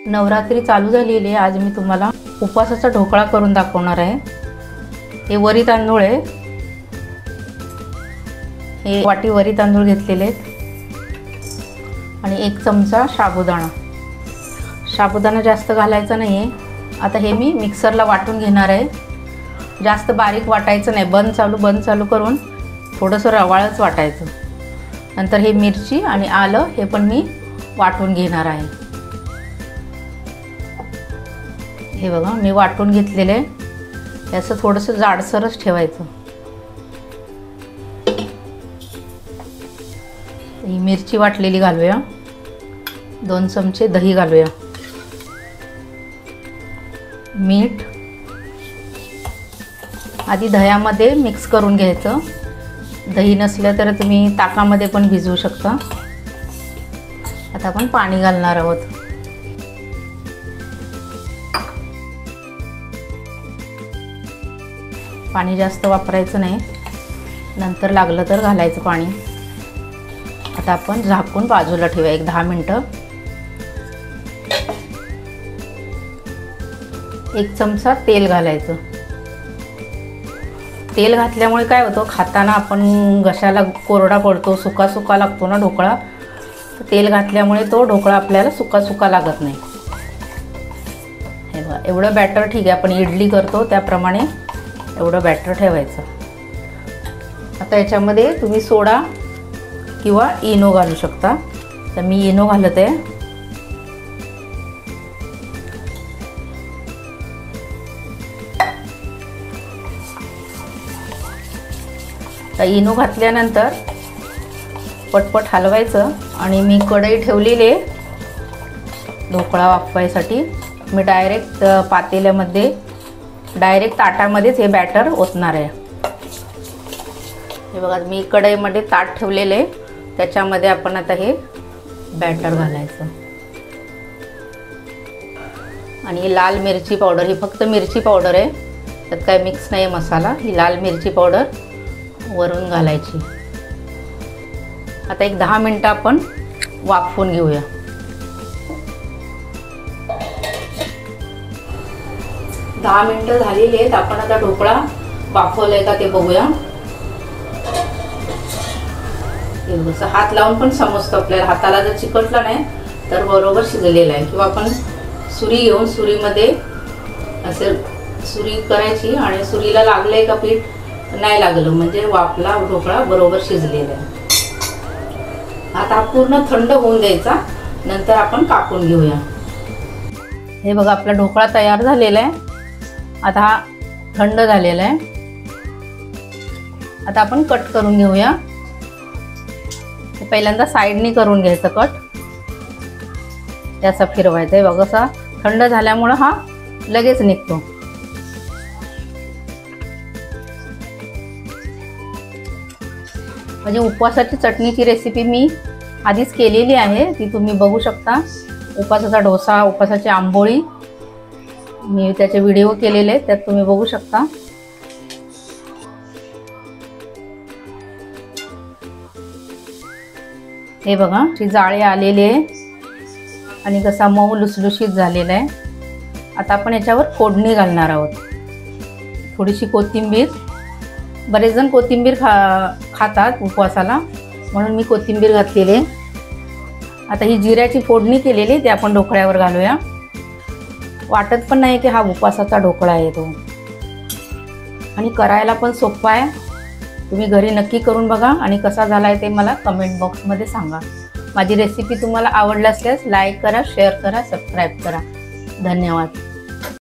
नवरात्री चालू झालेली आहे। आज मी तुम्हाला उपवासाचा ढोकळा करून दाखवणार आहे। हे वरी तांदूळ आहे, हे वाटी वरी तांदूळ घेतलेले आहेत आणि 1 चमचा साबुदाणा। साबुदाणा जास्त घालायचा नाही आहे। आता हे मी मिक्सरला वाटून घेणार आहे। जास्त बारीक वाटायचं नाही, बंद चालू करून थोडंसं रवाळच वाटायचं। नंतर हे मिरची आणि आलं हे पण मी वाटून घेणार आहे। हे बघा मी वाटून घेतलेले आहे। असं थोडंसं जाडसरच ठेवायचं। ही मिरची वाटलेली घालूया, 2 चमचे दही घालूया, मीठ आधी दह्यामध्ये मिक्स करून घ्यायचं। दही नसलं तर तुम्ही ताकामध्ये पण भिजवू शकता। आता आपण पाणी घालणार आहोत। पाणी जास्त वापरायचं नाही, नंतर लागलं तर घालायचं पाणी। आता आपण झाकून बाजूला ठेवूया 10 मिनिटं। 1 चमचा तेल घालायचं। तेल घातल्यामुळे काय होतं, खाताना आपण घशाला कोरडा पडतो, सुका लागतो ना ढोकळा। तर तेल घातल्यामुळे तो ढोकळा आपल्याला सुका लागत नाही। हे बघा एवढं बॅटर ठीक आहे, आपण इडली करतो त्याप्रमाणे एवढं बॅटर ठेवायचं। आता याच्यामध्ये तुम्ही सोडा किंवा इनो घालू शकता। तर मी इनो घालत आहे। तर इनो घातल्यानंतर पटपट हलवायचं आणि मी कढई ठेवलेली आहे ढोकळा वाफवायसाठी। मी डायरेक्ट पातेल्यामध्ये डायरेक्ट ताटामध्येच हे बॅटर ओतणार आहे। हे बघा मी कढईमध्ये ताट ठेवलेले आहे, त्याच्यामध्ये आपण आता हे बॅटर घालायचं। आणि लाल मिरची पावडर, ही फक्त मिरची पावडर आहे, त्यात काय मिक्स नाही मसाला। ही लाल मिरची पावडर वरून घालायची। आता 10 मिनिटं आपण वाफवून घेऊया। दहा मिनिटं झालेली आहेत। आपण आता ढोकळा वाफवलाय का ते बघूया। जसं हात लावून पण समजतं आपल्याला, हाताला जर चिकटला नाही तर बरोबर शिजलेला आहे। किंवा आपण सुरी घेऊन सुरीमध्ये असे सुरी करायची आणि सुरीला लागलंय का पीठ, नाही लागलं म्हणजे आपला ढोकळा बरोबर शिजलेला आहे। आता पूर्ण थंड होऊन द्यायचा, नंतर आपण कापून घेऊया। हे बघा आपला ढोकळा तयार झालेला आहे। आता हा थंड झालेला आहे। आता आपण कट करून घेऊया। पहिल्यांदा साईडनी करून घ्यायचं कट, याचा फिरवायचं आहे। बघा असा थंड झाल्यामुळे हा लगेच निघतो। म्हणजे उपवासाची चटणीची रेसिपी मी आधीच केलेली आहे, ती तुम्ही बघू शकता। उपवासाचा डोसा, उपवासाची आंबोळी मी त्याचे व्हिडिओ केलेले आहेत, त्यात तुम्ही बघू शकता। हे बघा ती जाळे आलेले आहे आणि कसा मऊ लुसलुशीत झालेला आहे। आता आपण याच्यावर फोडणी घालणार आहोत। थोडीशी कोथिंबीर, बरेच जण कोथिंबीर खातात उपवासाला, म्हणून मी कोथिंबीर घातलेली आहे। आता ही जिऱ्याची फोडणी केलेली ते आपण ढोकळ्यावर घालूया। वाटत पण नाही की हा उपवासाचा ढोकळा आहे तो, आणि करायला पण सोपा आहे। तुम्ही घरी नक्की करून बघा आणि कसा झाला आहे ते मला कमेंट बॉक्समध्ये सांगा। माझी रेसिपी तुम्हाला आवडली असल्यास लाईक करा, शेअर करा, सबस्क्राईब करा। धन्यवाद।